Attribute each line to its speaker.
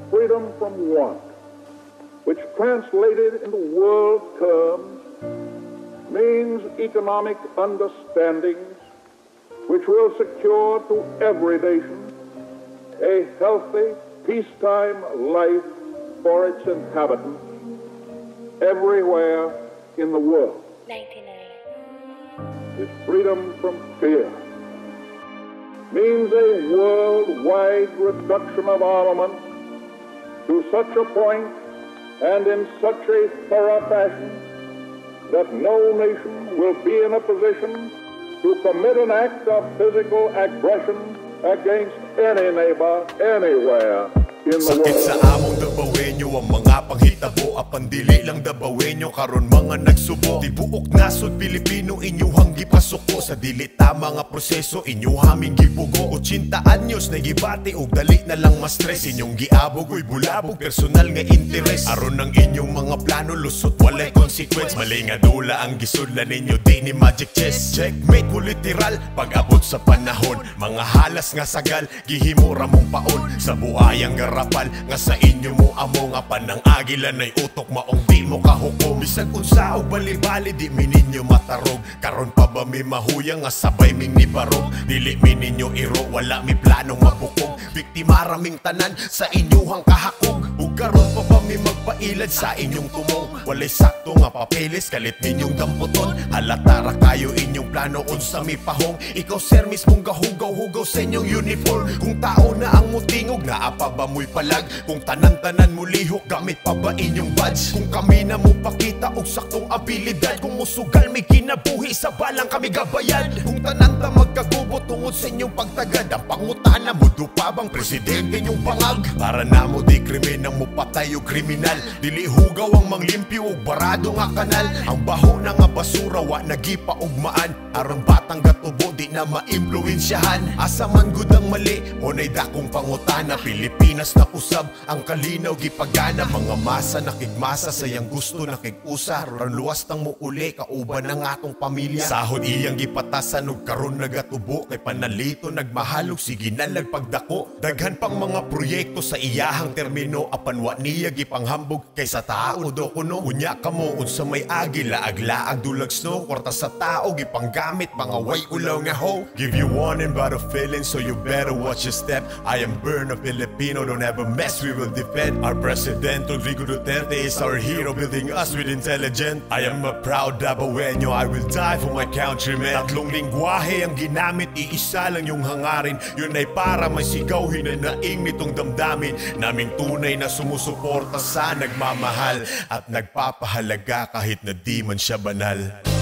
Speaker 1: freedom from want, which translated into world terms means economic understandings which will secure to every nation a healthy, peacetime life for its inhabitants everywhere in the world.
Speaker 2: 99.
Speaker 1: Is freedom from fear. Means a worldwide reduction of armaments to such a point and in such a thorough fashion that no nation will be in a position to commit an act of physical aggression against any neighbor anywhere in the
Speaker 3: Sakit
Speaker 1: world.
Speaker 3: sa among dabawenyo ang mga panghitabo, apan dili lang dabawenyo karon mga nagsubo. Tibuok nasod Pilipino inyuhang gipasuko sa dili tama nga proseso inyuhaming gibugo. 80 anyos na gibati og dali na lang mas stress inyong giabog uy bulabog personal nga interes. Aron ang inyong mga plano lusot walay consequence. Mali nga dula ang gisudlan ninyo di ni magic chess. Checkmate ko literal pag-abot sa panahon. Mga halas nga sagal gihimo ra mong paon sa buayang garapal nga sa inyo mo amo nga panang agilan ay utok maong di mo kahukom. Bisag unsa og bali-bali di mininyo matarog. Karon pa ba mi mahuyang nga sabay ming nibarog. Dili mininyo iro wala mi planong mabukog. Biktima raming tanan sa inyuhang kahakog. Ug karon pa ba mi magpailad sa inyong tumong. Walay sakto nga papeles kalit ninyong damputon. Halata ra kayo inyong plano unsa mi pahong. Ikaw sir mismong gahugaw-hugaw sa inyong uniform. Kung tao na ang mutingog naa pa ba mo'y palag. Kung tanan-tanan mo lihok gamit pa ba inyong badge. Kung kami na mo pakita og saktong abilidad. Kung musugal may kinabuhi sa balang kami gabayad. Kung tananta magkagubo tungod sa inyong pagtagad. Ang pangutana mo dupa bang presidente nyong bangag. Para na mo di krimen ang mo patay o kriminal. Dili hugaw ang manglimpyo og barado nga kanal. Ang baho na nga basura wa nagipa ugmaan. Aron batang gatubo di na maimpluwensyahan. Asa man gud ang mali hunay dakong pangutana. Pilipinas na usab ang kalinaw gipagana. Mga masa nakigmasa sayang gusto nakig-usa. Ron luwas tang mo uli kauban ang atong pamilya. Sahod iyang gipatasan ug karon nagatubo. Kay panalito nagmahalog sige na pagdako. Daghan pang mga proyekto sa iyahang termino. Apan wa niya gipanghambog kay sa tao do kuno. Unya kamo unsa may agi laag-laag dulag snow. Kwarta sa tao gipanggamit mga way ulaw nga ho. Give you warning about a feeling so you better watch your step. I am born a Filipino, don't ever mess, we will defend. Our President Rodrigo Duterte is our hero, building us with intelligence. I am a proud Dabawenyo, I will die for my countrymen. Tatlong lingwahe ang ginamit, iisa lang yung hangarin. Yun ay para may sigawin na naing nitong damdamin. Naming tunay na sumusuporta sa nagmamahal at nagpapahalaga kahit na di man siya banal.